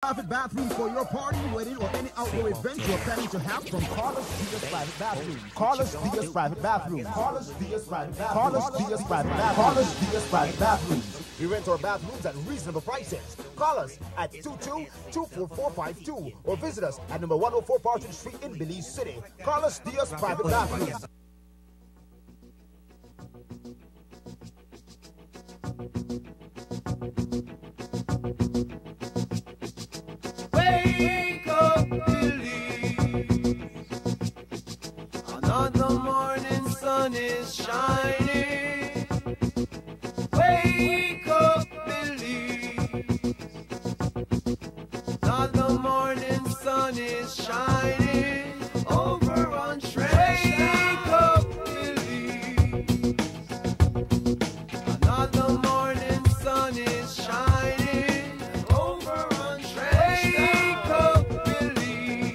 Private bathroom for your party, wedding, or any outdoor event you're planning to have from Carlos Diaz Private Bathroom. Carlos Diaz Private Bathroom. Carlos Diaz Private Bathroom. Carlos Diaz Private Bathroom. Carlos Diaz Private Bathroom. We rent our bathrooms at reasonable prices. Call us at 22-24452 or visit us at number 104 Partridge Street in Belize City. Carlos Diaz Private Bathroom. Wake up, believe. Another morning sun is shining. Wake up, believe. Another morning sun is shining over on Shrek. Wake up, believe. Another morning sun is shining over on Shrek. Wake up, believe.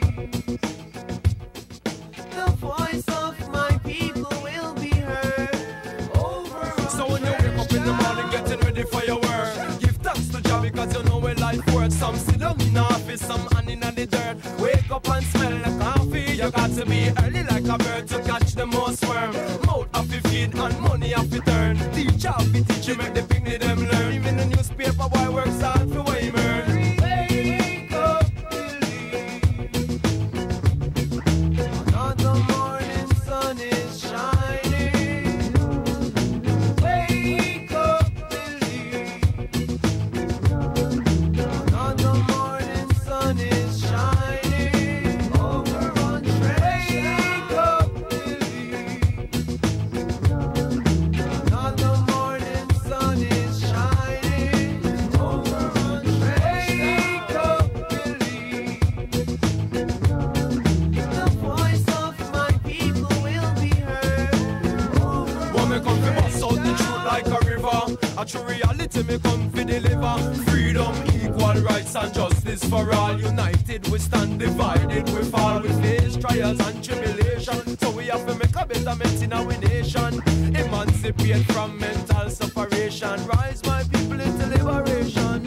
The voice of my people will be heard over on So when you wake up in the morning getting ready for your work, give thanks to Jah because you know where life works. Some sit down in the office, some hand in the dirt. Wake up and smell the coffee. You got to be early like a bird to catch the most worm. Mouth off your feet and money off your turn. Teach off your teacher, make the picnic them learn. Even the newspaper boy works hard for what he earn. Wake up, believe. Another morning sun is shining. Wake up, believe. Another morning sun is shining over on Shrek. Wake up, believe. Another morning sun is shining over on Shrek. Wake up, believe. The voice of my people will be heard over When me come fi bust out the truth like a river, a true reality me come fi deliver. Freedom, equal rights and justice for all. United we stand, divided we fall. We face trials and tribulation, so we have to make a betterment in our nation. Emancipate from mental separation. Rise my people into liberation.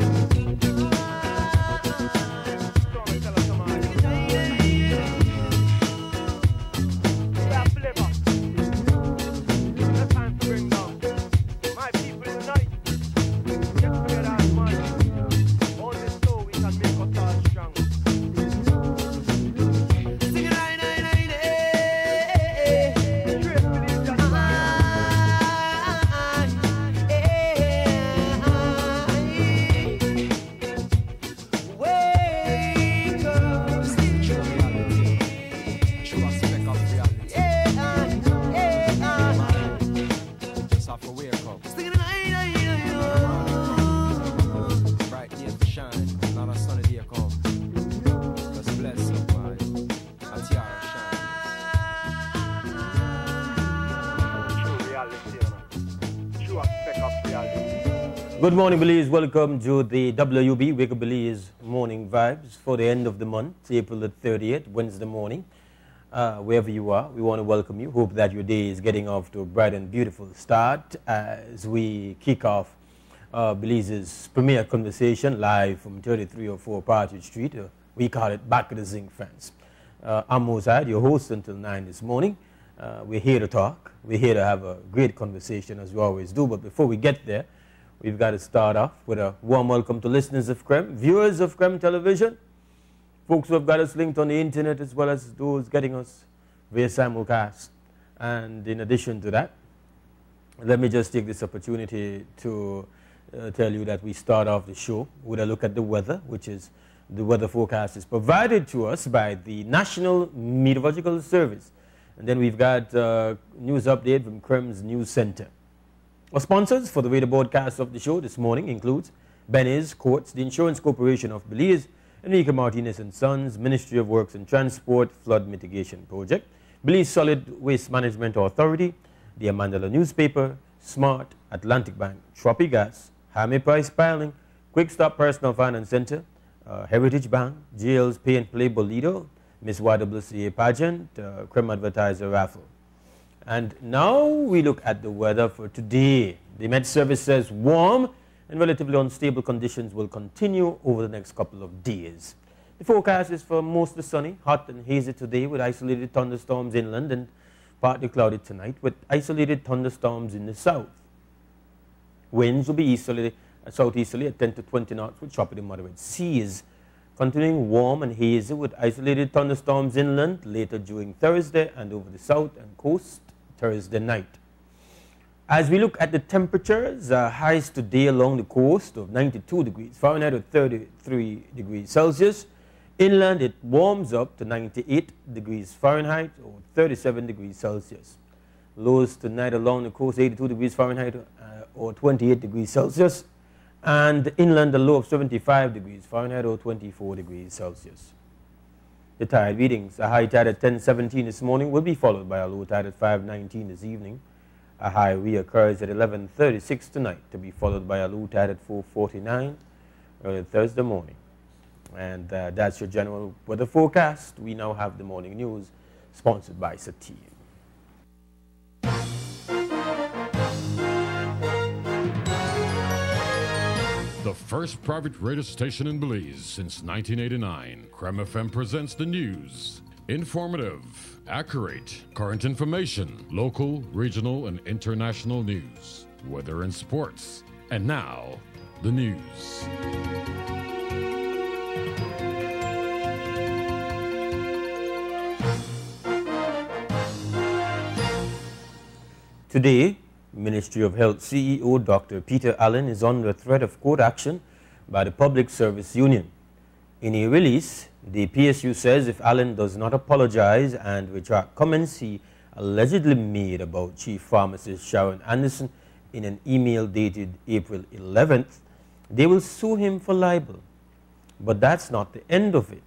Wake up, True aspect of reality. Just have to wake up. Bright day to shine, not a sunny day come. Just bless up, man. A tiara shine. True reality, true aspect of reality. Good morning, Belize. Welcome to the WUB Wake Up Belize morning vibes for the end of the month, April the 30th, Wednesday morning. Wherever you are, we want to welcome you. Hope that your day is getting off to a bright and beautiful start as we kick off Belize's premier conversation live from 3304 Partridge Street. We call it Back of the Zinc Fence. I'm Mozart, your host until 9 this morning. We're here to talk. We're here to have a great conversation as we always do. But before we get there, we've got to start off with a warm welcome to listeners of CREM, viewers of CREM Television, folks who have got us linked on the internet as well as those getting us via simulcast. And in addition to that, let me just take this opportunity to tell you that we start off the show with a look at the weather, which is the weather forecast is provided to us by the National Meteorological Service. And then we've got news update from CREM's News Center. Our sponsors for the radio broadcast of the show this morning includes Benny's Courts, the Insurance Corporation of Belize, Enrique Martinez and Sons, Ministry of Works and Transport, Flood Mitigation Project, Belize Solid Waste Management Authority, the Amandala Newspaper, Smart, Atlantic Bank, Tropi Gas, Hammy Price Piling, Quick Stop Personal Finance Center, Heritage Bank, JL's Pay and Play Bolido, Miss YWCA Pageant, CREM Advertiser Raffle. And now we look at the weather for today. The Met Service says warm and relatively unstable conditions will continue over the next couple of days. The forecast is for mostly sunny, hot and hazy today with isolated thunderstorms inland and partly cloudy tonight with isolated thunderstorms in the south. Winds will be easterly, southeasterly at 10 to 20 knots with choppy to moderate seas. Continuing warm and hazy with isolated thunderstorms inland later during Thursday and over the south and coast Thursday night. As we look at the temperatures, highs today along the coast of 92 degrees Fahrenheit or 33 degrees Celsius. Inland it warms up to 98 degrees Fahrenheit or 37 degrees Celsius. Lows tonight along the coast 82 degrees Fahrenheit or 28 degrees Celsius. And inland a low of 75 degrees Fahrenheit or 24 degrees Celsius. The tide readings, a high tide at 10:17 this morning will be followed by a low tide at 5:19 this evening. A high reoccurs at 11:36 tonight to be followed by a low tide at 4:49 early Thursday morning. And that's your general weather forecast. We now have the morning news sponsored by Sateen. The first private radio station in Belize since 1989, Creme FM presents the news. Informative, accurate, current information, local, regional, and international news, weather and sports. And now, the news. Today, Ministry of Health CEO Dr. Peter Allen is under threat of court action by the Public Service Union. In a release, the PSU says if Allen does not apologize and retract comments he allegedly made about Chief Pharmacist Sharon Anderson in an email dated April 11th, they will sue him for libel. But that's not the end of it.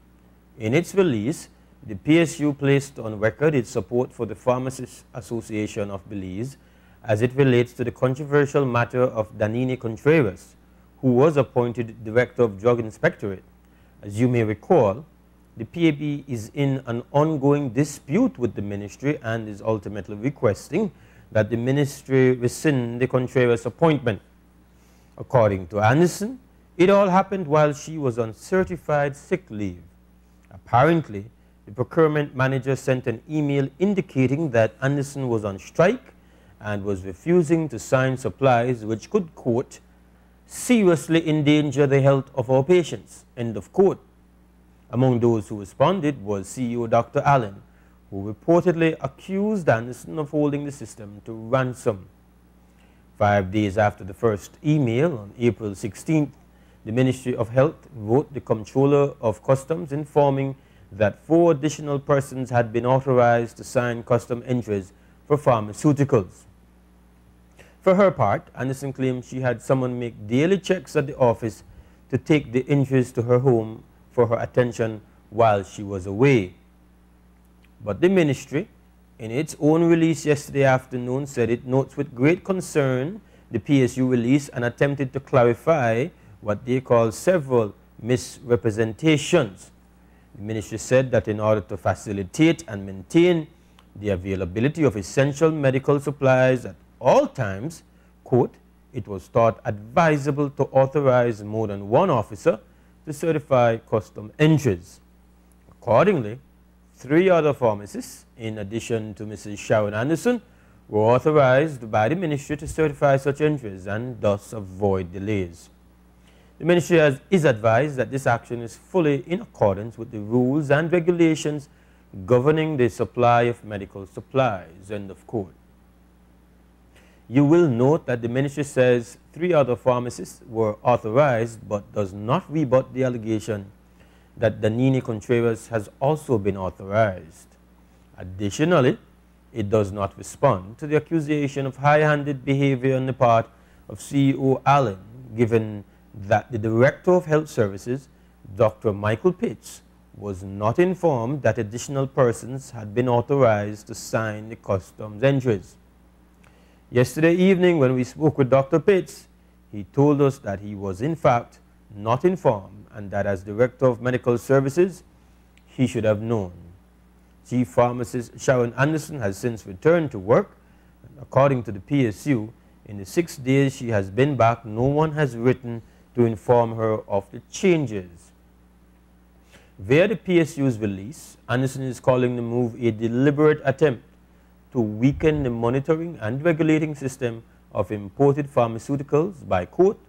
In its release, the PSU placed on record its support for the Pharmacists Association of Belize as it relates to the controversial matter of Danini Contreras, who was appointed Director of Drug Inspectorate. As you may recall, the PAB is in an ongoing dispute with the ministry and is ultimately requesting that the ministry rescind the Contreras appointment. According to Anderson, it all happened while she was on certified sick leave. Apparently, the procurement manager sent an email indicating that Anderson was on strike and was refusing to sign supplies which could, quote, seriously endanger the health of our patients, end of quote. Among those who responded was CEO Dr. Allen, who reportedly accused Anderson of holding the system to ransom. 5 days after the first email, on April 16th, the Ministry of Health wrote the Comptroller of Customs informing that 4 additional persons had been authorized to sign custom entries for pharmaceuticals. For her part, Anderson claimed she had someone make daily checks at the office to take the entries to her home for her attention while she was away. But the ministry, in its own release yesterday afternoon, said it notes with great concern the PSU release and attempted to clarify what they call several misrepresentations. The ministry said that in order to facilitate and maintain the availability of essential medical supplies at all times, quote, it was thought advisable to authorize more than one officer to certify custom entries. Accordingly, 3 other pharmacists, in addition to Mrs. Sharon Anderson, were authorized by the ministry to certify such entries and thus avoid delays. The ministry is advised that this action is fully in accordance with the rules and regulations governing the supply of medical supplies, end of quote. You will note that the ministry says 3 other pharmacists were authorized but does not rebut the allegation that Danini Contreras has also been authorized. Additionally, it does not respond to the accusation of high-handed behavior on the part of CEO Allen, given that the Director of Health Services, Dr. Michael Pitts, was not informed that additional persons had been authorized to sign the customs entries. Yesterday evening, when we spoke with Dr. Pitts, he told us that he was in fact not informed and that as Director of Medical Services, he should have known. Chief Pharmacist Sharon Anderson has since returned to work. According to the PSU, In the 6 days she has been back, no one has written to inform her of the changes. Via the PSU's release, Anderson is calling the move a deliberate attempt to weaken the monitoring and regulating system of imported pharmaceuticals by, quote,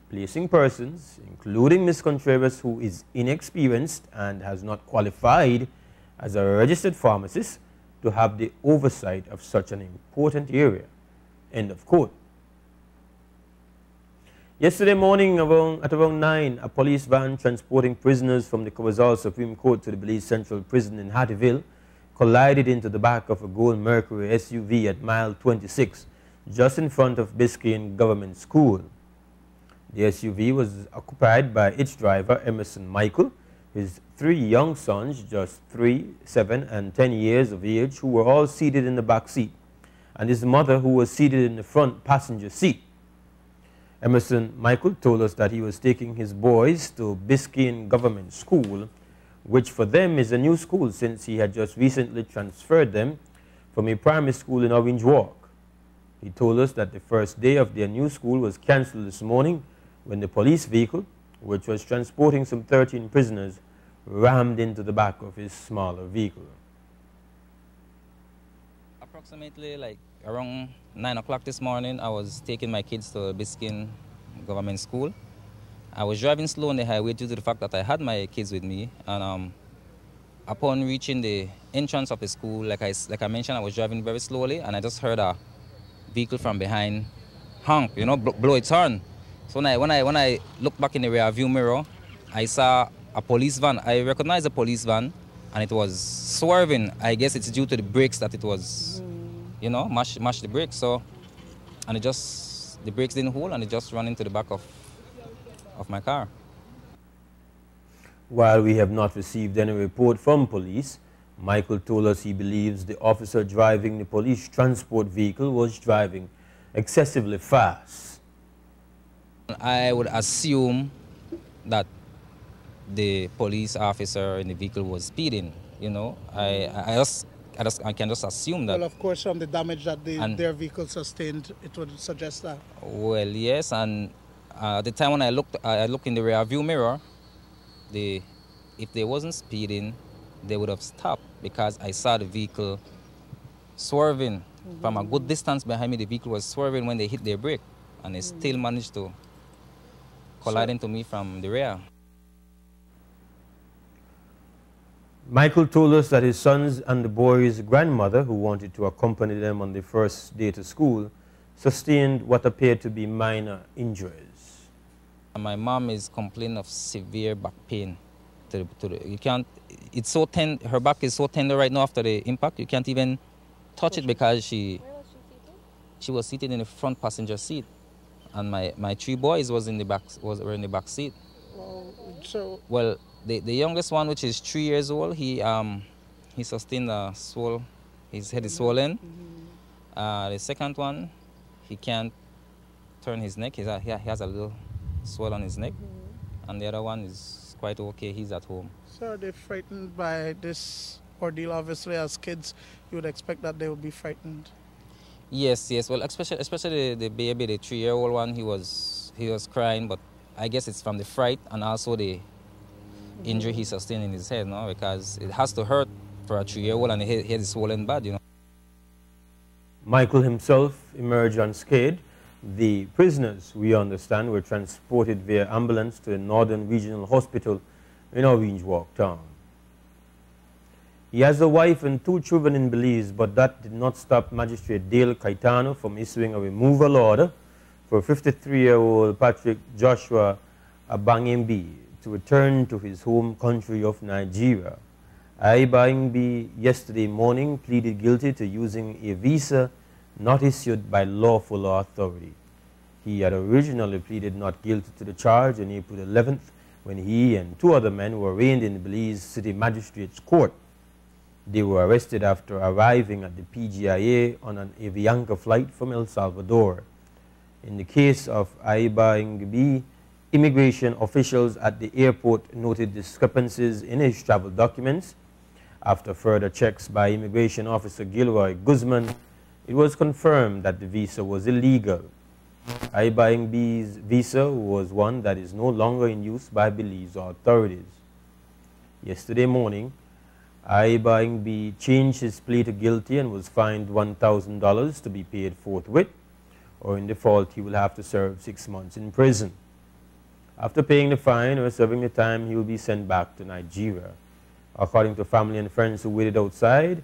placing persons, including Ms. Contreras, who is inexperienced and has not qualified as a registered pharmacist, to have the oversight of such an important area, end of quote. Yesterday morning at around 9, a police van transporting prisoners from the Cobazal Supreme Court to the Belize Central Prison in Hattieville collided into the back of a Gold Mercury SUV at mile 26, just in front of Biscayne Government School. The SUV was occupied by its driver, Emerson Michael, his 3 young sons, just 3, 7, and 10 years of age, who were all seated in the back seat, and his mother, who was seated in the front passenger seat. Emerson Michael told us that he was taking his boys to Biscayne Government School, which for them is a new school since he had just recently transferred them from a primary school in Orange Walk. He told us that the first day of their new school was cancelled this morning when the police vehicle, which was transporting some 13 prisoners, rammed into the back of his smaller vehicle. Approximately like around 9 o'clock this morning, I was taking my kids to Biscayne Government School. I was driving slow on the highway due to the fact that I had my kids with me, and upon reaching the entrance of the school, like I mentioned, I was driving very slowly, and I just heard a vehicle from behind honk, you know, blow its horn. So when I looked back in the rear view mirror, I saw a police van. I recognized a police van, and it was swerving. I guess it's due to the brakes that it was, you know, mash the brakes. So, and the brakes didn't hold, and it just ran into the back of my car. While we have not received any report from police, Michael told us he believes the officer driving the police transport vehicle was driving excessively fast. I would assume that the police officer in the vehicle was speeding, you know. I can just assume that. Well, of course, from the damage that their vehicle sustained, it would suggest that. Well, yes, and at the time when I looked in the rear view mirror, if they wasn't speeding, they would have stopped, because I saw the vehicle swerving. From a good distance behind me, the vehicle was swerving when they hit their brake, and they still managed to collide into me from the rear. Michael told us that his sons and the boys' grandmother, who wanted to accompany them on the first day to school, sustained what appeared to be minor injuries. My mom is complaining of severe back pain. You can't, it's so tender, her back is so tender right now after the impact, you can't even touch it, because she was seated in the front passenger seat, and my 3 boys were in the back seat. Well, the youngest one, which is 3 years old, he sustained a swell, his head is swollen. The second one, he can't turn his neck, he has a little swell on his neck, and the other one is quite okay, he's at home. So are they frightened by this ordeal? Obviously, as kids, you would expect that they would be frightened. Yes, well, especially the baby, the 3-year-old one, he was crying, but I guess it's from the fright and also the injury he sustained in his head, no? Because it has to hurt for a 3-year-old, and the head is swollen bad, you know. Michael himself emerged unscathed. The prisoners, we understand, were transported via ambulance to the Northern Regional Hospital in Orange Walk town. He has a wife and 2 children in Belize, but that did not stop Magistrate Dale Caetano from issuing a removal order for 53-year-old Patrick Joshua Abangimbi to return to his home country of Nigeria. Abangimbi yesterday morning pleaded guilty to using a visa not issued by lawful authority. He had originally pleaded not guilty to the charge on April 11th when he and 2 other men were arraigned in the Belize City Magistrates Court. They were arrested after arriving at the PGIA on an Avianca flight from El Salvador. In the case of Abangimbi, immigration officials at the airport noted discrepancies in his travel documents. After further checks by Immigration Officer Gilroy Guzman, it was confirmed that the visa was illegal. iBuyingBee's visa was one that is no longer in use by Belize authorities. Yesterday morning, iBuyingBee changed his plea to guilty and was fined $1,000 to be paid forthwith, or in default he will have to serve 6 months in prison. After paying the fine or serving the time, he will be sent back to Nigeria. According to family and friends who waited outside,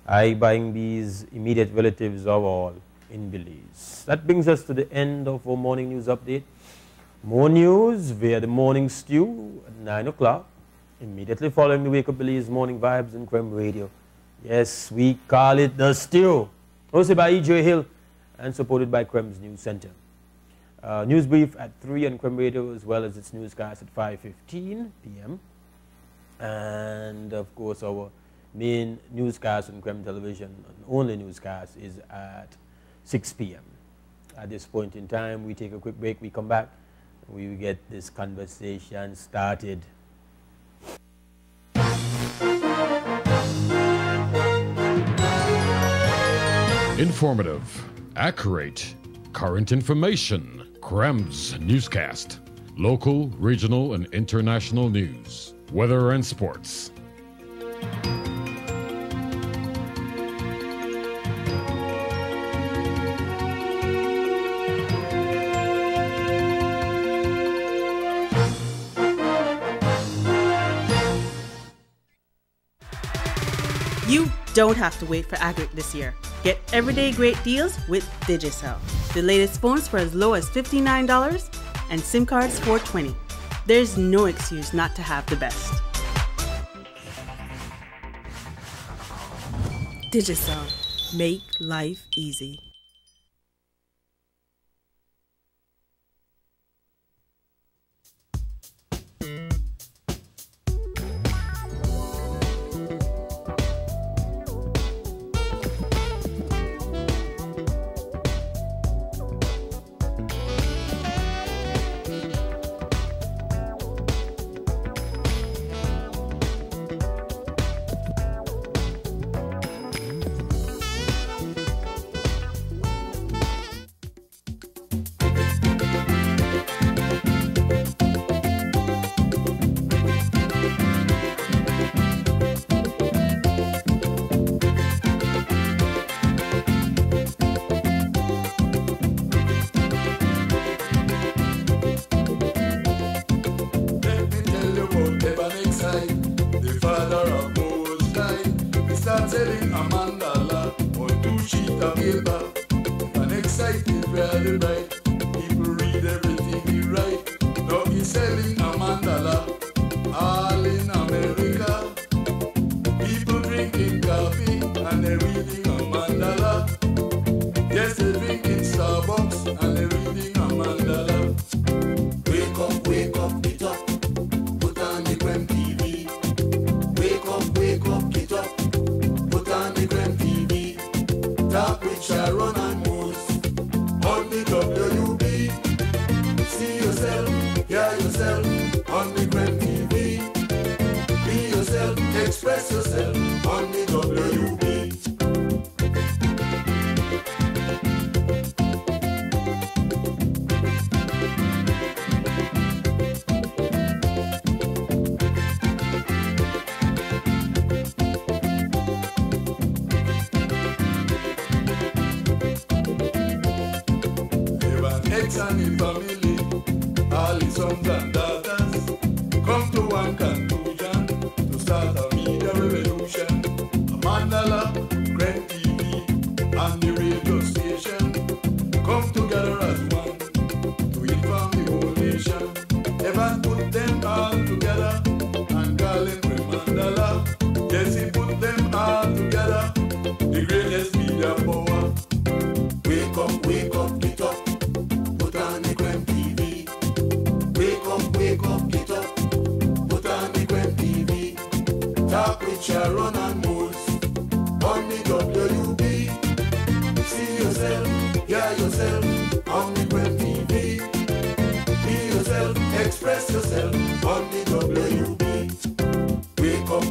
iBuyingBee's immediate relatives are all in Belize. That brings us to the end of our morning news update. More news via the Morning Stew at 9 o'clock, immediately following the Wake Up Belize Morning Vibes and Creme Radio. Yes, we call it the Stew. Hosted by E.J. Hill and supported by Creme's News Center. News brief at 3 on Creme Radio, as well as its newscast at 5:15 p.m. And of course, our main newscast on Creme Television, only newscast, is at 6 p.m. At this point in time, we take a quick break. We come back, we will get this conversation started. Informative, accurate, current information. Creme's newscast. Local, regional, and international news. Weather and sports. You don't have to wait for Agric this year. Get everyday great deals with Digicel. The latest phones for as low as $59 and SIM cards for $20. There's no excuse not to have the best. Digicel. Make life easy.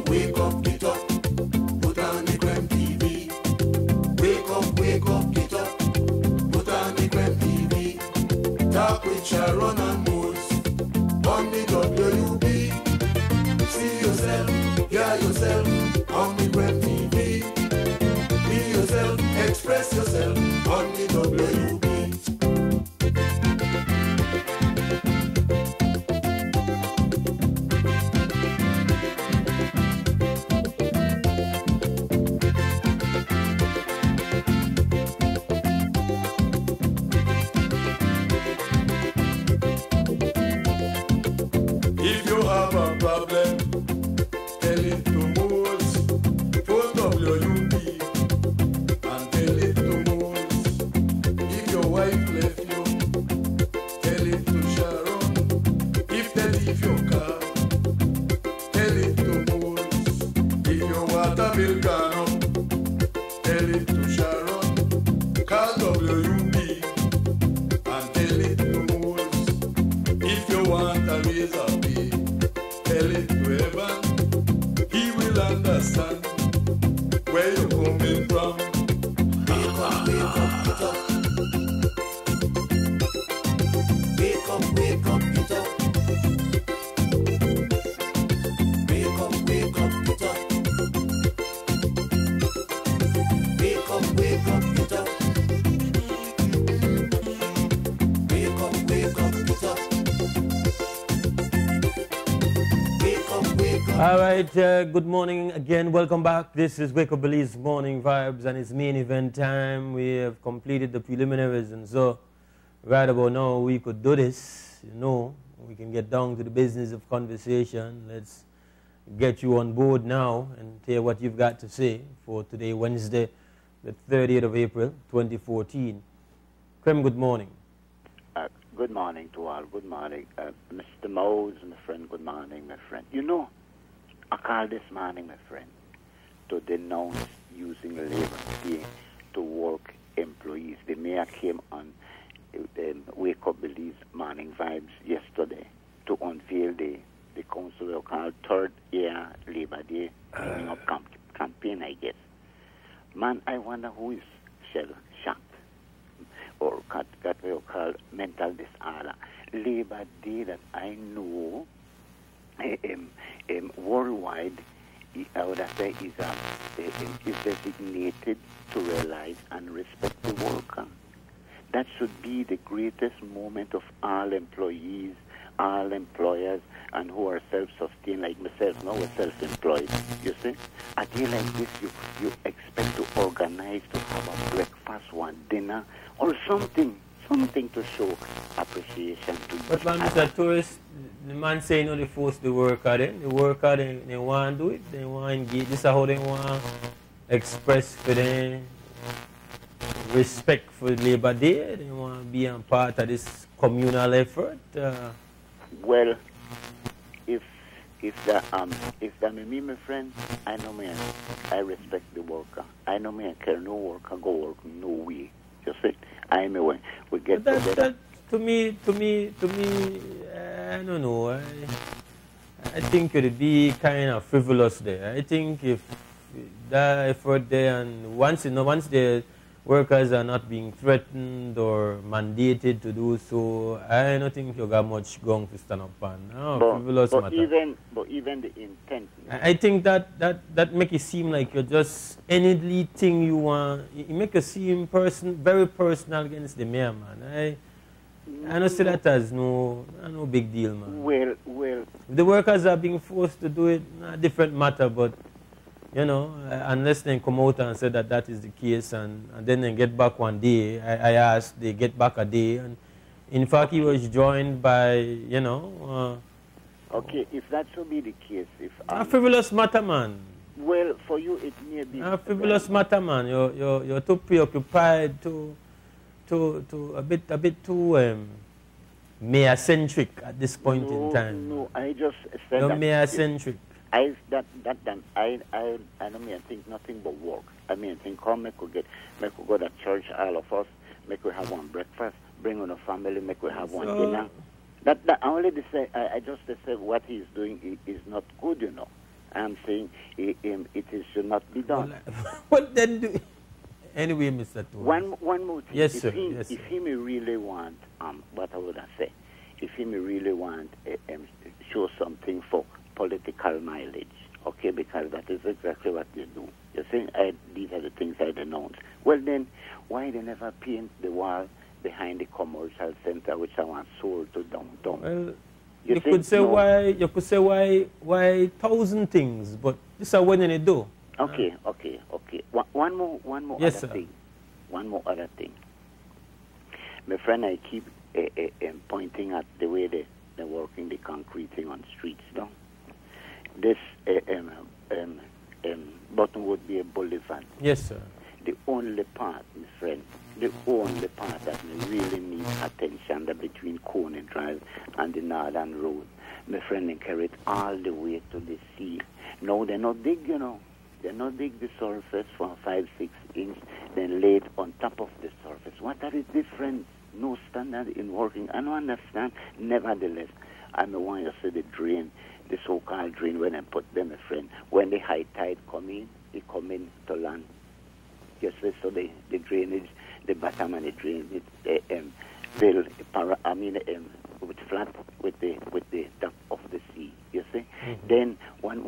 Wake up, get up, put on the Creme TV. Wake up, yourself on the Web TV. Be yourself, express yourself on the WB. If you have a problem, tell it to Moles for WUB and tell it to Moles. If your wife left you, tell it to Sharon. If they leave your car, tell it to Moles. If your water bill gone up, tell it to Sharon. Call WUB and tell it to Moles. If you want a razor pay, tell it to Evan. He will understand where you're coming from. Wake up, get up. Wake up, get up. Wake up, get up. Wake up, get up. Wake up, get up. All right, good morning again. Welcome back. This is Wake Up Belize Morning Vibes, and it's main event time. We have completed the preliminaries, and so right about now we could do this. You know, we can get down to the business of conversation. Let's get you on board now and hear what you've got to say for today, Wednesday, the 30th of April, 2014. Krem, good morning. Good morning to all. Good morning. Mr. Mose, my friend, good morning, my friend. You know, I called this morning, my friend, to denounce using Labor Day to work employees. The mayor came on Wake Up Belize Morning Vibes yesterday to unveil the council will call third year Labor Day cleaning up campaign, I guess. Man, I wonder who is shell-shocked or got what we call mental disorder. Labor Day that I know worldwide, I would say, is designated to realize and respect the worker. That should be the greatest moment of all employees, all employers, and who are self-sustained like myself. Now we're self-employed, you see. A day like this, you expect to organize, to have a breakfast, one dinner, or something to show appreciation to you. But man, Mr. Tourist, the man saying no, they force the worker then. The worker, they want to do it, they want to engage. This is how they want to express for them respect for Labor Day. They want to be a part of this communal effort. Well, if that me, my friend, I know me, I respect the worker. I know me, I care no worker go work no way. You see, I know when we get together. To me, I don't know. I think it would be kind of frivolous there. I think if that effort there, and once the workers are not being threatened or mandated to do so, I don't think you got much going to stand up on. Frivolous matter. But even the intent. I think that make it seem like you're just anything you want. It make it seem very personal against the mayor, man. I don't see that as no big deal, man. Well. The workers are being forced to do it, a different matter, but you know, unless they come out and say that is the case, and then they get back one day. I asked, they get back a day, and in fact, he was joined by, you know. Okay, if that should be the case, a frivolous matter, man. Well, for you, it may be a frivolous matter, man. You're too preoccupied, a bit too mayor-centric at this point in time. No, I just said you're mayor-centric. I don't mean I think nothing but work. I mean I think come make we go to church, all of us, make we have one breakfast, bring on a family, make we have one dinner. That I only say I just say what he's doing is not good, you know. I'm saying it should not be done. What then do? Anyway, Mr. Tour. One more thing. Yes, sir. If he may really want what I would I say? If he may really want show something for political mileage, okay, because that is exactly what they do. You see, these are the things I denounce. Well then, why they never paint the wall behind the commercial center which I want sold to downtown? Well, you could say why 1,000 things, but this is when they do. Okay. One more yes, other thing. One more other thing. My friend, I keep pointing at the way they're working the concrete thing on streets now. This Buttonwood Bay Boulevard. Yes, sir. The only part, my friend, the only part that really needs attention that between Coney Drive and the Northern Road. My friend, they carry it all the way to the sea. No, they're not dig, you know. They not dig the surface for 5-6 inch, then lay it on top of the surface. What are the difference? No standard in working. I don't understand. Nevertheless, I want you to see the drain, the so-called drain, when I put them, a friend. When the high tide come in, it come in to land. You see, so the drainage, the bottom and the drain, it fill, with flat with the top of the sea. You see. Mm-hmm. Then one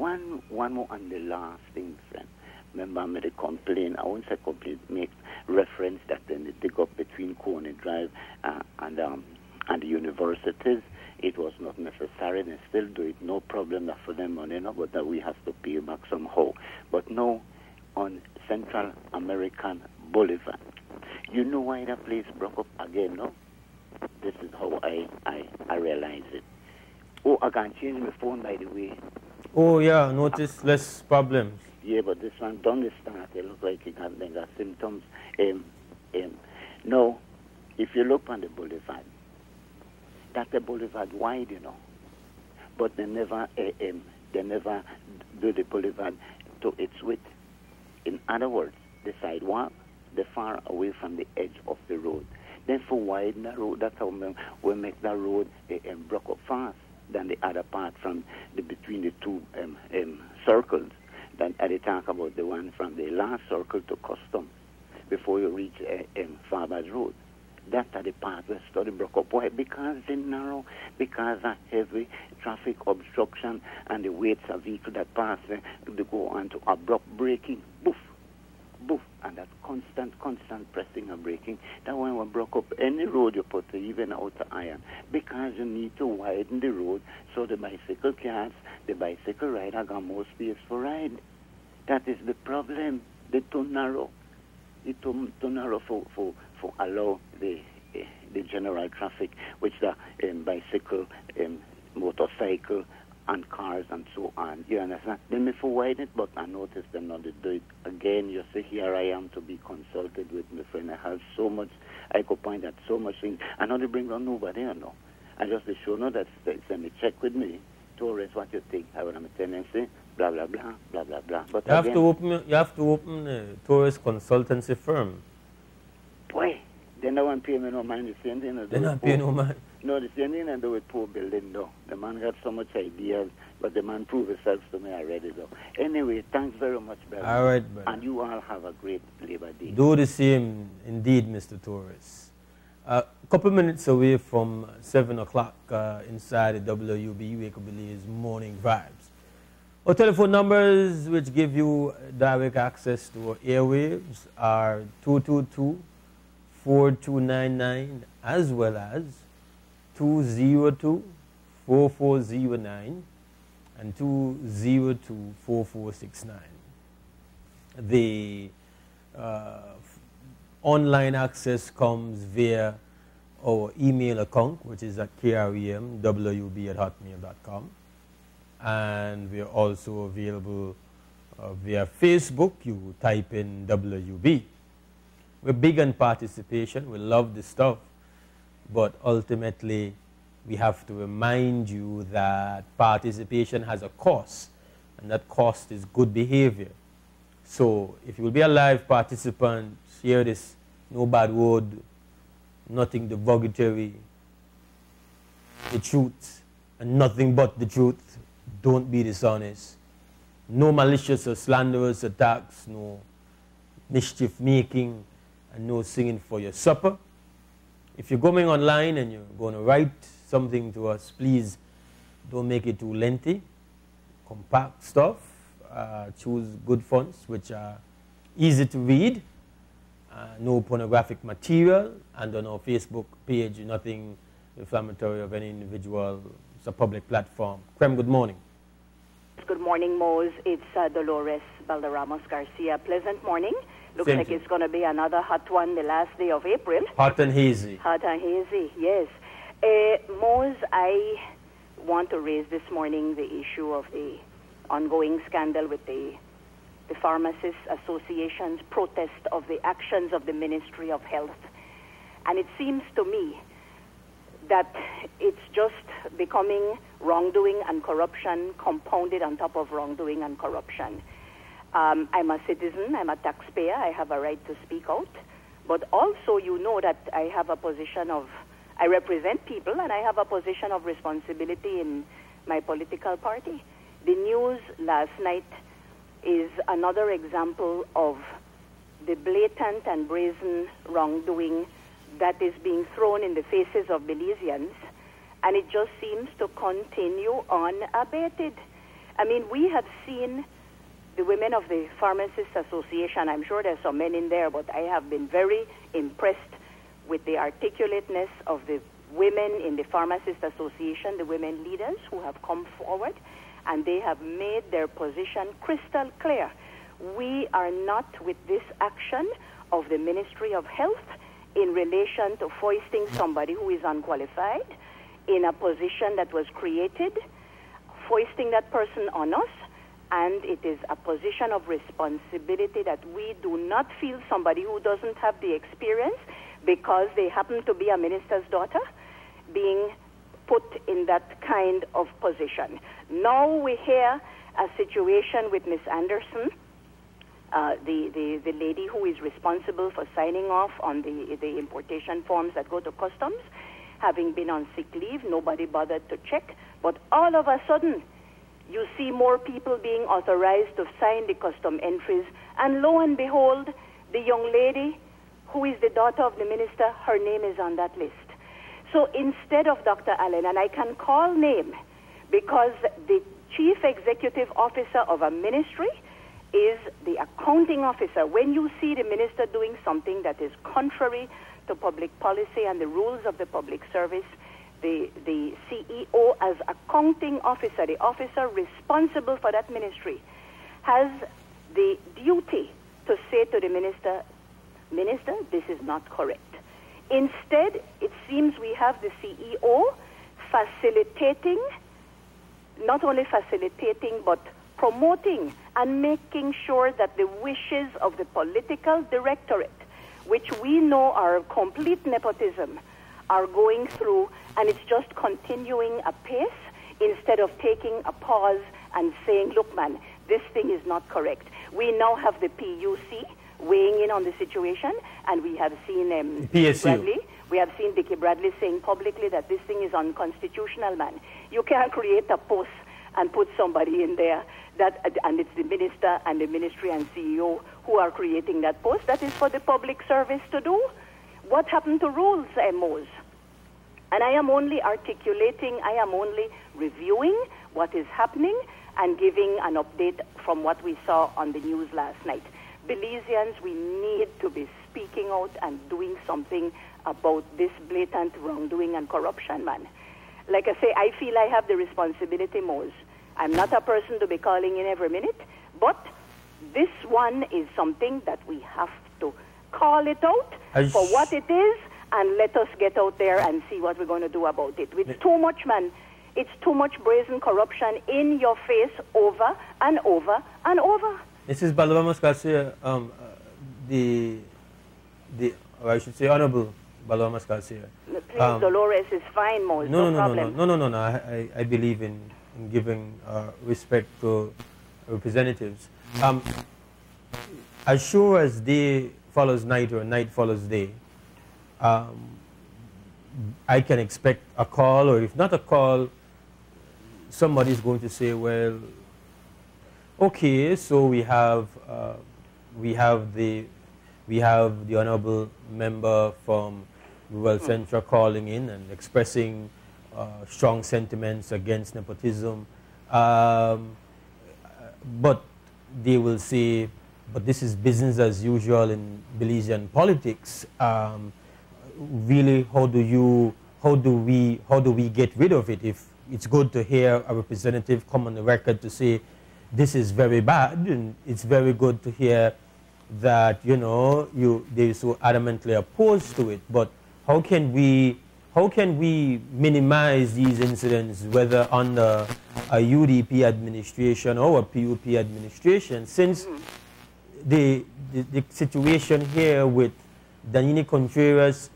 more on the last thing, friend. Remember, I made a complaint. I won't say complaint. Make reference that then they dig up between Coney Drive and the universities. It was not necessary. They still do it. No problem. That's for them money, no, but that we have to pay back somehow. But no, on Central American Boulevard. You know why that place broke up again, no? This is how I realize it. Oh, I can change my phone, by the way. Oh, yeah, notice less problems. Yeah, but this one don't start. It looks like it got symptoms. No, if you look on the boulevard, that's the boulevard wide, you know. But they never do the boulevard to its width. In other words, the sidewalk, they're far away from the edge of the road. Then for widen the road, that's how we make the road broke up fast than the other part from between the two circles. Then I talk about the one from the last circle to Customs before you reach Farbers Road. That's the part where study broke up. Why? Because it's narrow, because of heavy traffic obstruction and the weights of vehicles that pass they go on to abrupt braking. Boof, boof, and that constant pressing and braking. That when we broke up any road you put, even outer iron, because you need to widen the road so the bicycle cars, the bicycle rider got more space for ride. That is the problem. They're too narrow. It's too narrow for allow the general traffic, which the bicycle, motorcycle, and cars and so on. You understand? They may for widen it, but I noticed them not to do it again. You see, here I am to be consulted with my friend. I have so much. I could point at so much things. I know they bring on nobody. I know. I just be sure that send me check with me. Torres, what you think? I will have a tendency. Blah blah blah blah blah blah. But you have to open a Torres consultancy firm. Boy, they don't pay me no mind. The same thing. They don't pay no mind. No, the same thing I do with poor building though. The man got so much ideas, but the man proved himself to me already though. Anyway, thanks very much, brother. All right, brother. And you all have a great Labor Day. Do the same, indeed, Mr. Torres. A couple minutes away from 7 o'clock inside the WUB, Wake Up Belize Morning Vibes. Our telephone numbers which give you direct access to our airwaves are 222-4299 as well as 202-4409 and 202-4469. The online access comes via our email account, which is at kremwb@hotmail.com. And we are also available via Facebook. You type in WUB. We're big on participation. We love this stuff. But ultimately, we have to remind you that participation has a cost. And that cost is good behavior. So if you will be a live participant, share this, no bad word, nothing derogatory, the truth, and nothing but the truth. Don't be dishonest. No malicious or slanderous attacks, no mischief making, and no singing for your supper. If you're going online and you're going to write something to us, please don't make it too lengthy. Compact stuff. choose good fonts which are easy to read, no pornographic material, and on our Facebook page, nothing inflammatory of any individual. It's a public platform. Krem, good morning. Good morning, Mose. It's Dolores Balderramos Garcia. Pleasant morning. Looks Same like to you. it's going to be another hot one the last day of April. Hot and hazy. Hot and hazy, yes. Mose, I want to raise this morning the issue of the ongoing scandal with the Pharmacists Association's protest of the actions of the Ministry of Health. And it seems to me that it's just becoming wrongdoing and corruption compounded on top of wrongdoing and corruption. I'm a citizen, I'm a taxpayer, I have a right to speak out, but also you know that I have a position of, I represent people and I have a position of responsibility in my political party. The news last night is another example of the blatant and brazen wrongdoing that is being thrown in the faces of Belizeans, and it just seems to continue unabated. I mean, we have seen the women of the Pharmacists Association, I'm sure there's some men in there, but I have been very impressed with the articulateness of the women in the Pharmacists Association, the women leaders who have come forward, and they have made their position crystal clear. We are not with this action of the Ministry of Health in relation to foisting somebody who is unqualified in a position that was created, foisting that person on us, and it is a position of responsibility that we do not feel somebody who doesn't have the experience because they happen to be a minister's daughter being put in that kind of position. Now we hear a situation with Ms. Anderson, the lady who is responsible for signing off on the importation forms that go to customs, having been on sick leave, nobody bothered to check, but all of a sudden you see more people being authorized to sign the custom entries, and lo and behold, the young lady who is the daughter of the minister, her name is on that list. So instead of Dr. Allen, and I can call name because the chief executive officer of a ministry is the accounting officer. When you see the minister doing something that is contrary to public policy and the rules of the public service, the CEO as accounting officer, the officer responsible for that ministry, has the duty to say to the minister, Minister, this is not correct. Instead, it seems we have the CEO facilitating, not only facilitating, but promoting and making sure that the wishes of the political directorate, which we know are complete nepotism, are going through, and it's just continuing apace instead of taking a pause and saying, look, man, this thing is not correct. We now have the PUC weighing in on the situation, and we have seen Bradley. We have seen Dickie Bradley saying publicly that this thing is unconstitutional, man. You can't create a post and put somebody in there and it's the minister and the ministry and CEO who are creating that post. That is for the public service to do. What happened to rules, Mose? And I am only articulating, I am only reviewing what is happening and giving an update from what we saw on the news last night. Belizeans, we need to be speaking out and doing something about this blatant wrongdoing and corruption, man. Like I say, I feel I have the responsibility, Mose. I'm not a person to be calling in every minute, but this one is something that we have to call it out for what it is, and let us get out there and see what we're going to do about it. It's too much, man. It's too much brazen corruption in your face over and over and over. Mrs. Balderramos Garcia, or I should say Honorable Balderramos Garcia. Please, Dolores is fine, Mose. No. I believe in giving respect to representatives. As sure as day follows night or night follows day, I can expect a call, or if not a call, somebody's going to say, well, okay, so we have the honorable member from Rural Central calling in and expressing strong sentiments against nepotism. But they will say, but this is business as usual in Belizean politics. Really, how do we get rid of it? If it's good to hear a representative come on the record to say this is very bad, and it's very good to hear that they're so adamantly opposed to it. But how can we minimize these incidents, whether under a UDP administration or a PUP administration, since the situation here with Danini Contreras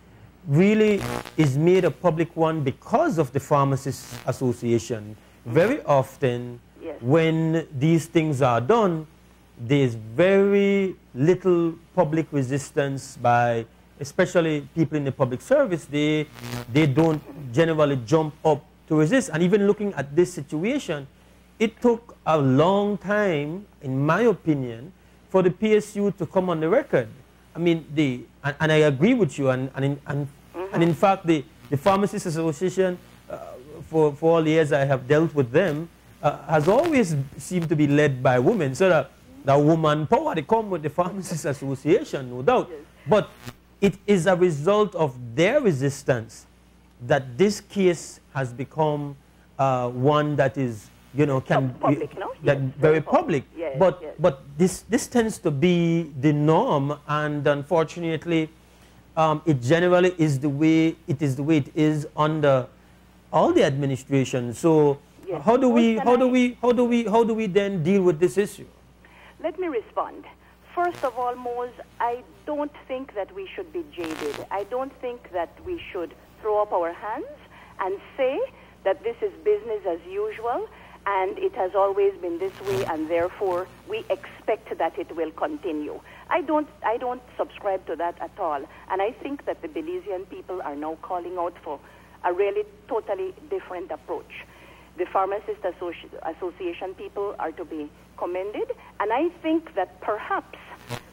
really is made a public one because of the Pharmacists Association. Very often, when these things are done, there's very little public resistance by, especially people in the public service. They don't generally jump up to resist. And even looking at this situation, it took a long time, in my opinion, for the PSU to come on the record. I mean, and I agree with you, and in fact, the Pharmacists Association, for all the years I have dealt with them, has always seemed to be led by women. So that the woman power, they come with the Pharmacists Association, no doubt. Yes. But it is a result of their resistance that this case has become one that is, can public, be very public. Yes, but this tends to be the norm, and unfortunately, it generally is the way it is under all the administration. So how do we then deal with this issue? Let me respond. First of all, Mose, I don't think that we should be jaded. I don't think that we should throw up our hands and say that this is business as usual and it has always been this way, and therefore we expect that it will continue. I don't subscribe to that at all. And I think that the Belizean people are now calling out for a really totally different approach. The Pharmacists Association people are to be commended, and I think that perhaps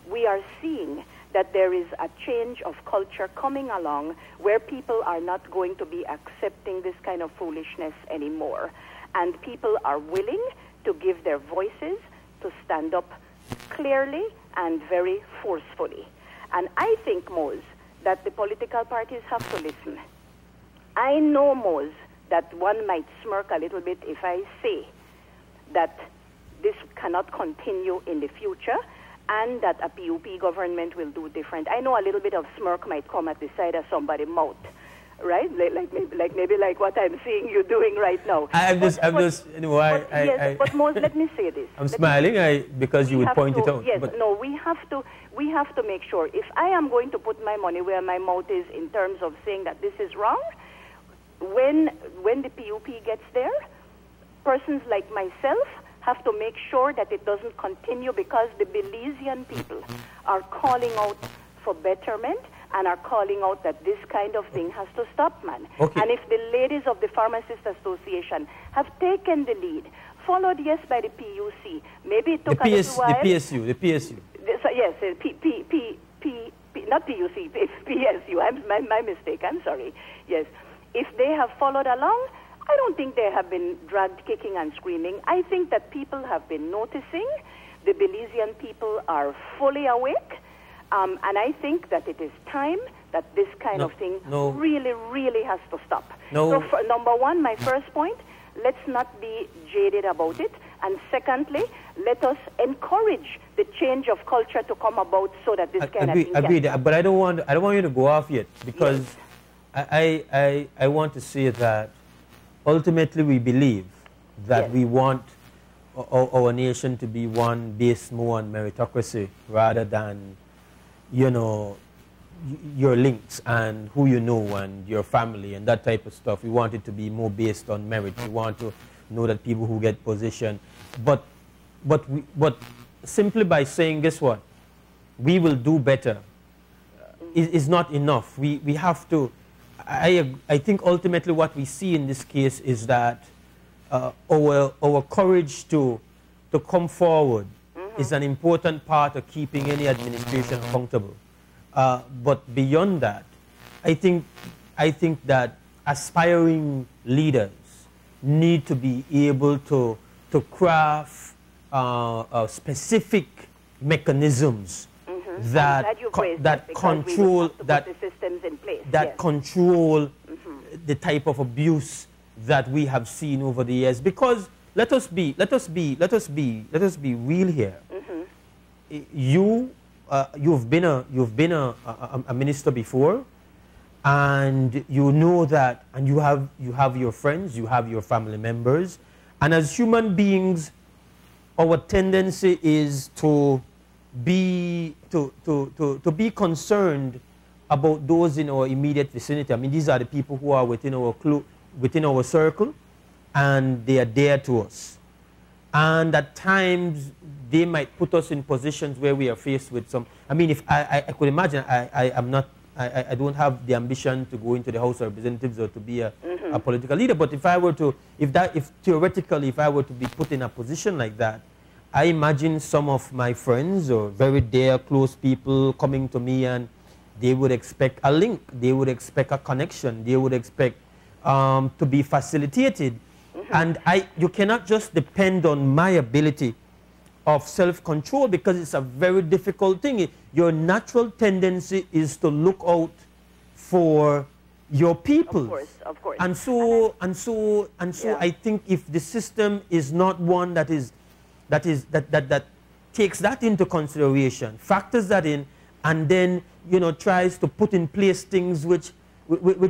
we are seeing that there is a change of culture coming along where people are not going to be accepting this kind of foolishness anymore. And people are willing to give their voices, to stand up clearly and very forcefully. And I think, Mose, that the political parties have to listen. I know, Mose, that one might smirk a little bit if I say that this cannot continue in the future and that a PUP government will do different. I know a little bit of smirk might come at the side of somebody's mouth, right? Maybe like what I'm seeing you doing right now. But Mose, let me say this. I'm smiling because you would point it out. Yes, no, we have to make sure. If I am going to put my money where my mouth is in terms of saying that this is wrong, when the PUP gets there, persons like myself have to make sure that it doesn't continue, because the Belizean people are calling out for betterment and are calling out that this kind of thing has to stop, man. Okay. And if the ladies of the Pharmacists Association have taken the lead, followed, yes, by the PUC, maybe it took a little while. The PSU. Yes, not PUC, PSU. My mistake, I'm sorry. Yes. If they have followed along, I don't think they have been dragged kicking and screaming. I think that people have been noticing. The Belizean people are fully awake. And I think that it is time that this kind of thing really, really has to stop. So number one, my first point, let's not be jaded about it. And secondly, let us encourage the change of culture to come about so that this kind of thing can happen. But I don't want you to go off yet, because I want to say that ultimately we believe that we want our nation to be one based more on meritocracy rather than, your links and who you know and your family and that type of stuff. We want it to be more based on merit. We want to know that people who get position. But simply by saying, guess what, we will do better is not enough. We have to. I think ultimately what we see in this case is that our courage to come forward is an important part of keeping any administration accountable. But beyond that, I think that aspiring leaders need to be able to craft specific mechanisms that I'm glad you've raised that because control we would have to that put the systems in place. that Yes. control the type of abuse that we have seen over the years. Because let us be real here. You've been a minister before, and you know that, and you have your friends, you have your family members, and as human beings, our tendency is to be concerned about those in our immediate vicinity. I mean, these are the people who are within our circle, and they are dear to us. And at times, they might put us in positions where we are faced with some. I mean, if I could imagine, I don't have the ambition to go into the House of Representatives or to be a political leader. But if theoretically, if I were to be put in a position like that, I imagine some of my friends or very dear, close people coming to me, and they would expect a link, they would expect a connection, they would expect to be facilitated. And you cannot just depend on my ability of self-control, because it's a very difficult thing. Your natural tendency is to look out for your people. Of course. And so Yeah. I think if the system is not one that takes that into consideration, factors that in, and then tries to put in place things which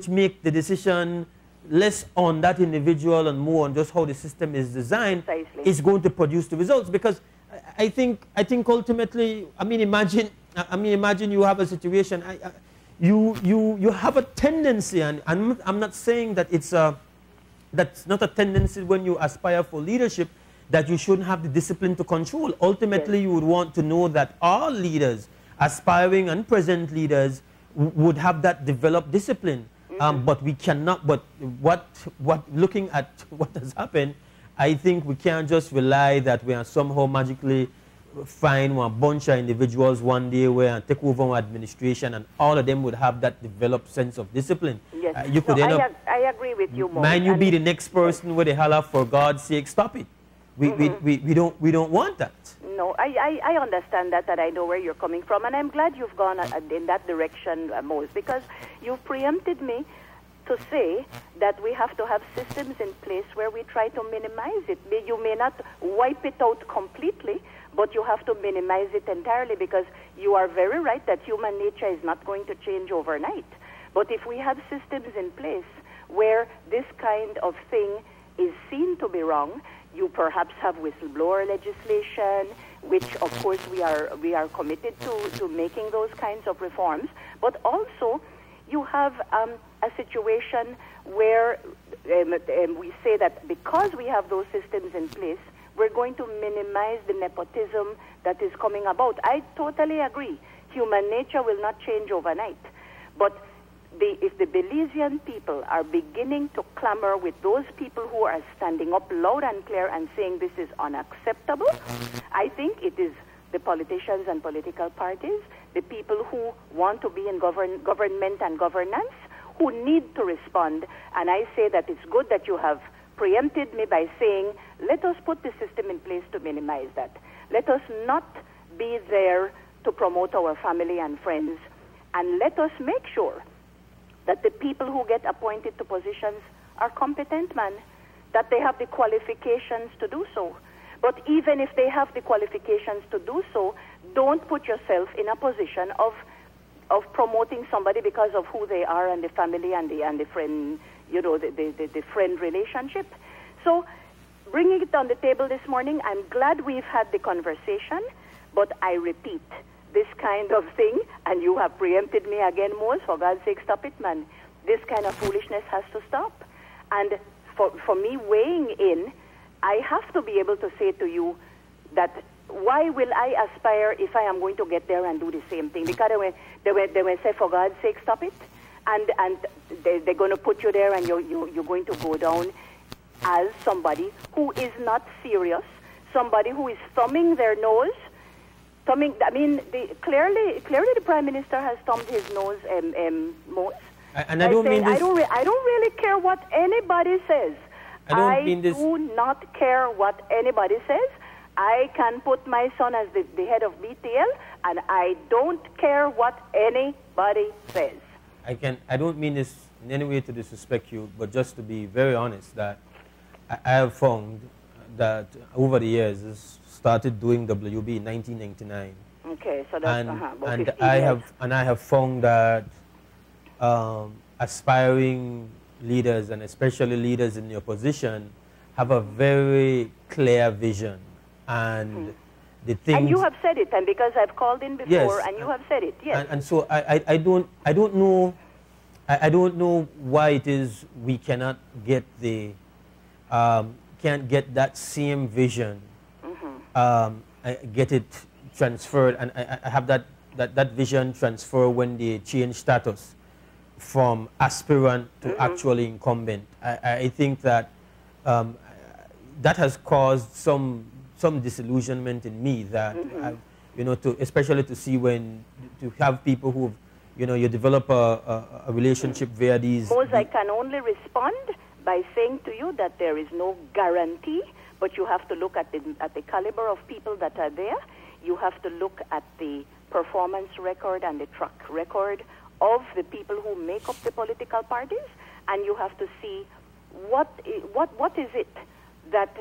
make the decision less on that individual and more on just how the system is designed, is going to produce the results. Because I think ultimately, I mean, imagine you have a situation. You have a tendency, and I'm not saying that that's not a tendency when you aspire for leadership, that you shouldn't have the discipline to control. Ultimately, you would want to know that all leaders, aspiring and present leaders, would have that developed discipline. But we cannot. But looking at what has happened, I think we can't just rely that we are somehow magically find one bunch of individuals one day where and take over our administration, and all of them would have that developed sense of discipline. Yes. You could end up. I agree with you, Mo. Man, you be the next person with a holler, for God's sake, stop it. We don't want that. No, I understand that, and I know where you're coming from, and I'm glad you've gone in that direction, Mose, because you've preempted me to say that we have to have systems in place where we try to minimize it. You may not wipe it out completely, but you have to minimize it entirely, because you are very right that human nature is not going to change overnight. But if we have systems in place where this kind of thing is seen to be wrong, you perhaps have whistleblower legislation, which of course we are committed to making those kinds of reforms. But also, you have a situation where we say that because we have those systems in place, we're going to minimize the nepotism that is coming about. I totally agree. Human nature will not change overnight. But if the Belizean people are beginning to clamor with those people who are standing up loud and clear and saying this is unacceptable, I think it is the politicians and political parties, the people who want to be in government and governance, who need to respond. And I say that it's good that you have preempted me by saying, let us put the system in place to minimize that. Let us not be there to promote our family and friends, and let us make sure that the people who get appointed to positions are competent men, that they have the qualifications to do so. But even if they have the qualifications to do so, don't put yourself in a position of promoting somebody because of who they are and the family and the friend, the friend relationship. So bringing it on the table this morning, I'm glad we've had the conversation, but I repeat, this kind of thing, and you have preempted me again, Mose, for God's sake, stop it, man. This kind of foolishness has to stop. And for me weighing in, I have to be able to say to you that why will I aspire if I am going to get there and do the same thing? Because they will say, for God's sake, stop it. And they're going to put you there, and you're going to go down as somebody who is not serious, somebody who is thumbing their nose. Clearly the Prime Minister has thumbed his nose, Mose. And I don't mean this. I don't really care what anybody says. I do not care what anybody says. I can put my son as the head of BTL, and I don't care what anybody says. I don't mean this in any way to disrespect you, but just to be very honest, that I have found that over the years, I started doing WB in 1999. Okay, so that's and I have found that aspiring leaders, and especially leaders in your position, have a very clear vision, and the things. And you have said it, and because I've called in before, yes, and you have said it, yes. And so I don't know why it is we cannot get can't get that same vision, get it transferred, and I have that vision transfer when they change status from aspirant to actually incumbent. I think that that has caused some disillusionment in me, that especially to see when to have people who, you develop a relationship via these. I can only respond by saying to you that there is no guarantee, but you have to look at the caliber of people that are there. You have to look at the performance record and the track record of the people who make up the political parties, and you have to see what is it that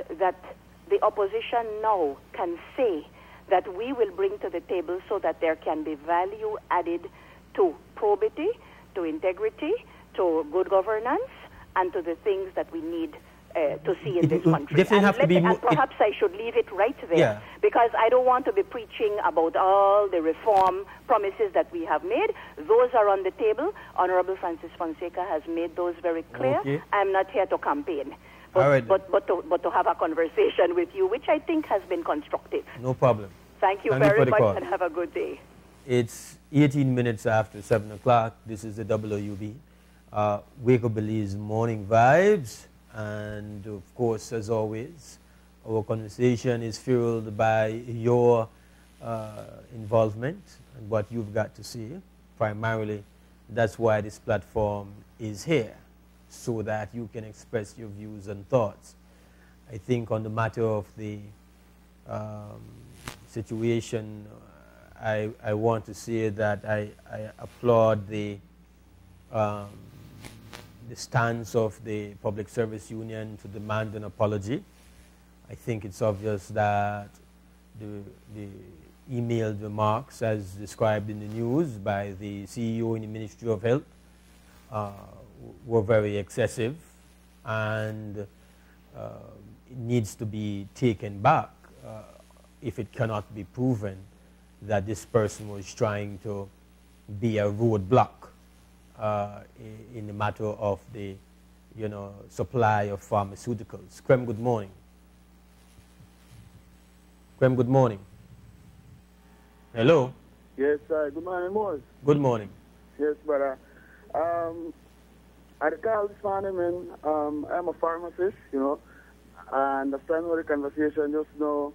the opposition now can say that we will bring to the table so that there can be value added to probity, to integrity, to good governance, and to the things that we need to see in this country. And perhaps I should leave it right there, because I don't want to be preaching about all the reform promises that we have made. Those are on the table. Honorable Francis Fonseca has made those very clear. Okay. I'm not here to campaign, but to have a conversation with you, which I think has been constructive. No problem. Thank you very much, and have a good day. It's 18 minutes after 7 o'clock. This is the WUB. Wake Up Belize Morning Vibes. And of course, as always, our conversation is fueled by your involvement and what you've got to say. Primarily, that's why this platform is here, so that you can express your views and thoughts. I think on the matter of the situation, I want to say that I applaud the stance of the Public Service Union to demand an apology. I think it's obvious that the emailed remarks, as described in the news by the CEO in the Ministry of Health, were very excessive, and it needs to be taken back if it cannot be proven that this person was trying to be a roadblock in the matter of the, supply of pharmaceuticals. Krem, good morning. Krem, good morning. Hello. Yes, good morning, Moz. Good morning. Yes, brother. I called this morning, man. I'm a pharmacist, I understand what the conversation just now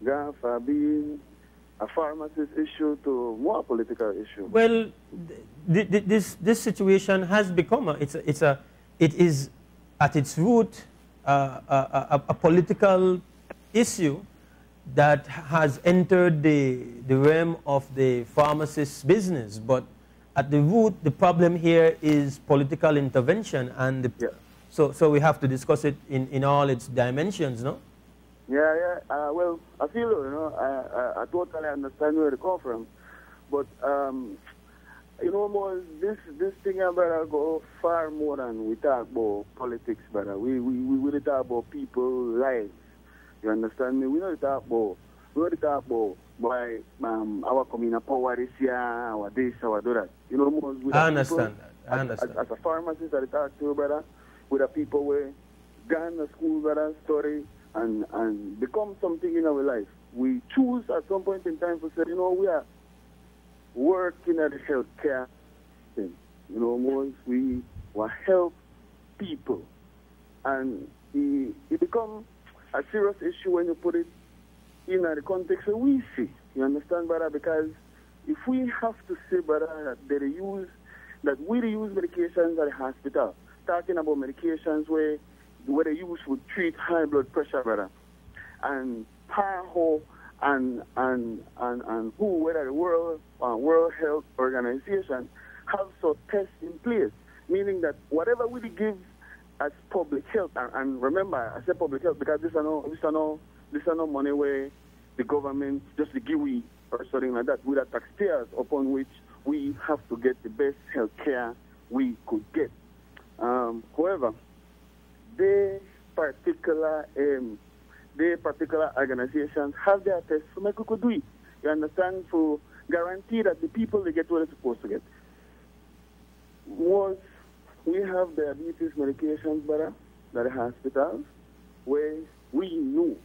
gone from being a pharmacist issue to more political issue. Well, this situation has become it is at its root a political issue that has entered the realm of the pharmacist's business. But at the root, the problem here is political intervention, and so we have to discuss it in all its dimensions, no? Yeah. Well, I feel, I totally understand where they come from. But, more this thing, brother, go far more than we talk about politics, brother. We really talk about people's lives. You understand me? We don't talk about why our community power this year, our this, our that. I understand that. I understand. As a pharmacist, I talk to you, brother, with the people where gone to school, brother, study, and become something in our life. We choose at some point in time to say, we are working at the healthcare thing. We will help people. And it becomes a serious issue when you put it in the context that we see. You understand, brother? Because if we have to say, brother, that we use medications at the hospital, talking about medications where they use to treat high blood pressure, brother, and how and who, whether the World Health Organization, have some tests in place, meaning that whatever we give as public health, and remember, I said public health because this is no money where the government just to give we or something like that. We are taxpayers upon which we have to get the best health care we could get. However, the particular organizations have their tests so make we could do it. You understand? For guarantee that the people they get what they're supposed to get. We have diabetes medications, brother, at the hospitals, where we know,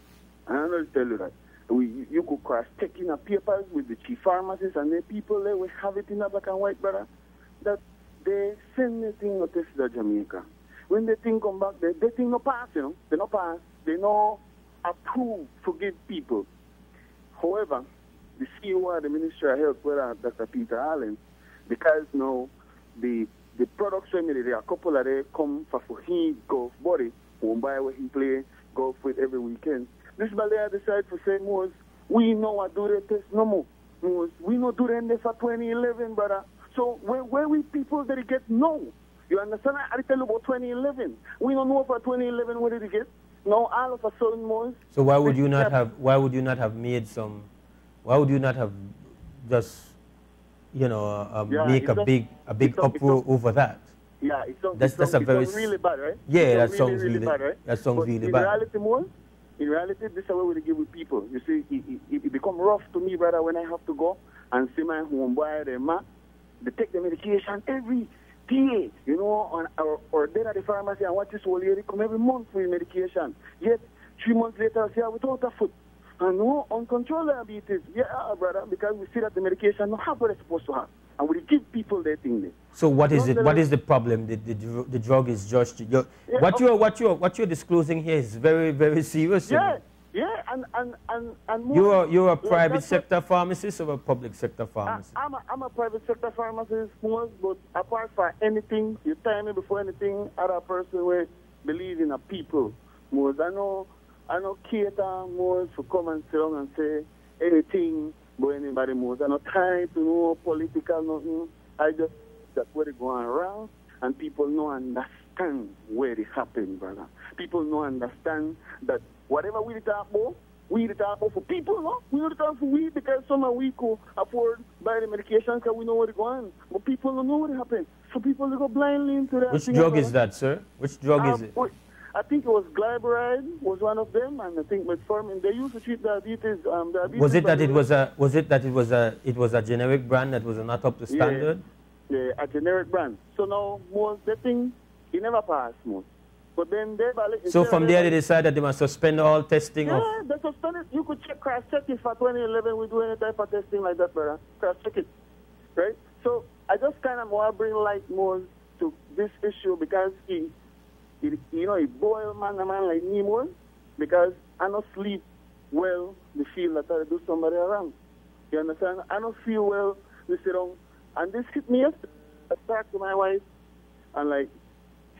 and I'm going to tell you that, you could cross-check in the papers with the chief pharmacists and the people there will have it in a black and white, brother, that they send the thing to test to Jamaica. When the thing come back, they think no pass, you know. They no pass. They no approve to give people. However, the CEO of the Ministry of Health, whether Dr. Peter Allen, because now the products when there are a couple of them come for he golf body, who buy where he play golf with every weekend. This Balea decided to say, Mose, we know what do the test no more. Mose, we know do them for 2011, brother. So where we people that get no. You understand? I tell you about 2011. We don't know for 2011 what did it get. Now all of a sudden, Mose. So why would you not have just make a big uproar over that? Yeah, that's a very really bad, right? Yeah, that sounds really bad, right? That sounds really bad. In reality, this is the way we give with people. You see, it become rough to me, brother, when I have to go and see my homeboy, they take the medication every day, you know, or then at the pharmacy and watch this old lady come every month for medication. Yet, 3 months later, I say, without a foot. And no, uncontrolled diabetes. Yeah, brother, because we see that the medication not have what it's supposed to have. And we give people their thing there. So what is it? What is the problem? The drug is just what you're disclosing here is very, very serious. Yeah, and more, you're a private sector pharmacist or a public sector pharmacist? I'm a private sector pharmacist, but apart from anything, you tell me before anything, other person will believe in a people. Most I know cater more to come and sit down and say anything but anybody more. I not trying to know political nothing. I just that's where they going around and people no understand where it happened, brother. People no understand that whatever we talk about for people, no? We don't talk for we because some of we could afford buy the medication because we know where it's going. But people don't know what happened. So people they go blindly into that. Which drug is that, sir? Which drug is it? I think it was glyburide was one of them, and I think metformin. They used to treat diabetes. Was it that it was a generic brand that was not up to standard? Yeah, a generic brand. So now most the thing he never passed most. But then so from there they decided they must suspend all testing. Yeah, they suspended. You could cross-check it for 2011. We do any type of testing like that, brother. Cross-check it, right? So I just kind of want to bring light more to this issue because he boil man like me more because I don't sleep well the feel that I do somebody around. You understand? I don't feel well to sit down. And this hit me yesterday. I talked to my wife and like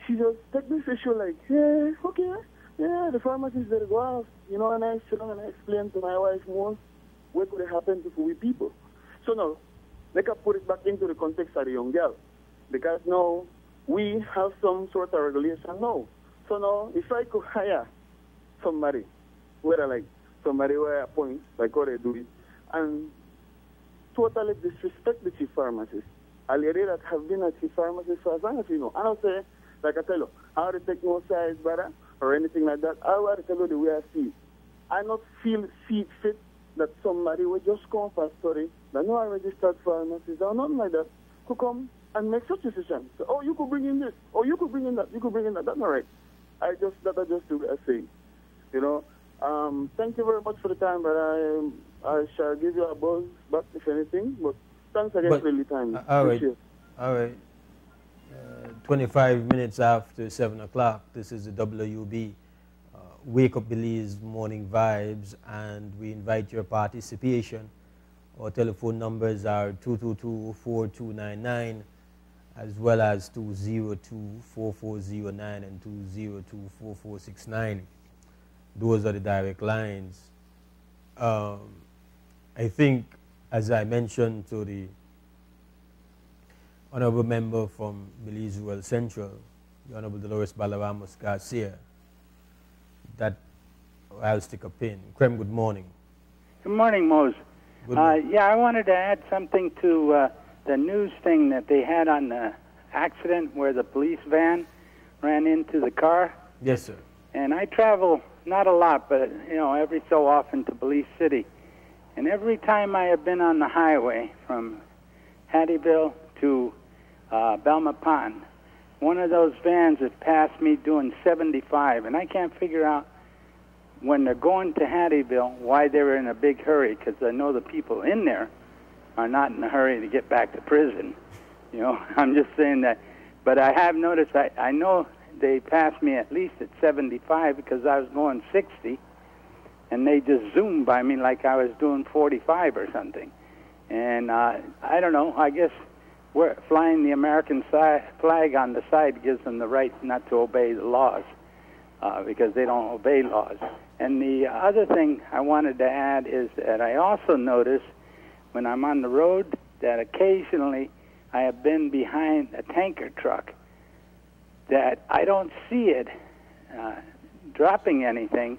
she just take this issue like, yeah, okay, yeah, the pharmacist that go off, you know, and I sit down and I explain to my wife more what could have happened to we people. So now, let us put it back into the context of the young girl. Because now we have some sort of regulation now. So now, if I could hire somebody, whether like somebody where I appoint, like how they do it, and totally disrespect the chief pharmacist, a lady that have been a chief pharmacist for as long as you know, I don't say, like I tell you, I don't take no size, brother, or anything like that. I want to tell you the way I see it. I not see fit that somebody will just come for a story that no registered pharmacist or nothing like that could come and make such decisions. So, oh, you could bring in this, or you could bring in that, you could bring in that. That's not right. I just do what I say. You know, thank you very much for the time, brother. I shall give you a buzz back if anything, but thanks again for the time. All right. 25 minutes after 7 o'clock, this is the WUB Wake Up Belize Morning Vibes, and we invite your participation. Our telephone numbers are 222-4299, as well as 202-4409 and 202-4469. Those are the direct lines. I think, as I mentioned to the honorable member from Belize Rural Central, the Honorable Dolores Balaramos Garcia, that I'll stick a pin. Krem, good morning. Good morning, Mose. Yeah, I wanted to add something to the news thing that they had on the accident where the police van ran into the car. Yes, sir. And I travel, not a lot, but, you know, every so often to Belize City. And every time I have been on the highway from Hattieville to Belmont, one of those vans has passed me doing 75, and I can't figure out when they're going to Hattieville why they were in a big hurry, because I know the people in there are not in a hurry to get back to prison. You know, I'm just saying that. But I have noticed, I know they passed me at least at 75 because I was going 60, and they just zoomed by me like I was doing 45 or something. And I don't know, I guess we're flying the American flag on the side gives them the right not to obey the laws because they don't obey laws. And the other thing I wanted to add is that I also notice when I'm on the road that occasionally I have been behind a tanker truck that I don't see it dropping anything,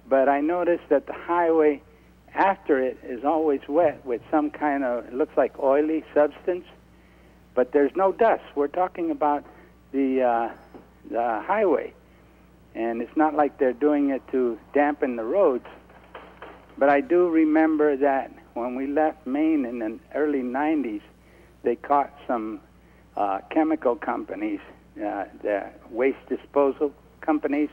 but I notice that the highway after it is always wet with some kind of, it looks like oily substance, but there's no dust. We're talking about the highway, and it's not like they're doing it to dampen the roads. But I do remember that when we left Maine in the early 90s, they caught some chemical companies, the waste disposal companies,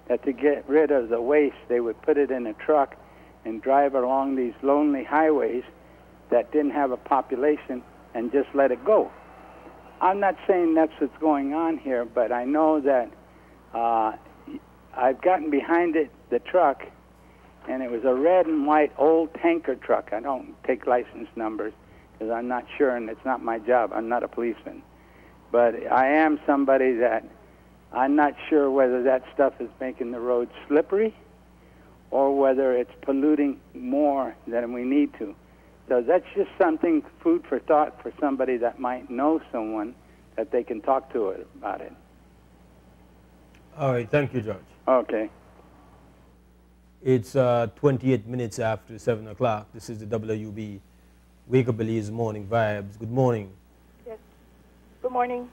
that to get rid of the waste, they would put it in a truck and drive along these lonely highways that didn't have a population and just let it go. I'm not saying that's what's going on here, but I know that I've gotten behind the truck, and it was a red and white old tanker truck. I don't take license numbers because I'm not sure, and it's not my job. I'm not a policeman. But I am somebody that I'm not sure whether that stuff is making the roads slippery or whether it's polluting more than we need to. So that's just something, food for thought for somebody that might know someone that they can talk to about it. All right, thank you, George. Okay. It's 28 minutes after 7 o'clock. This is the WUB Wake Up Belize Morning Vibes. Good morning. Yes. Good morning.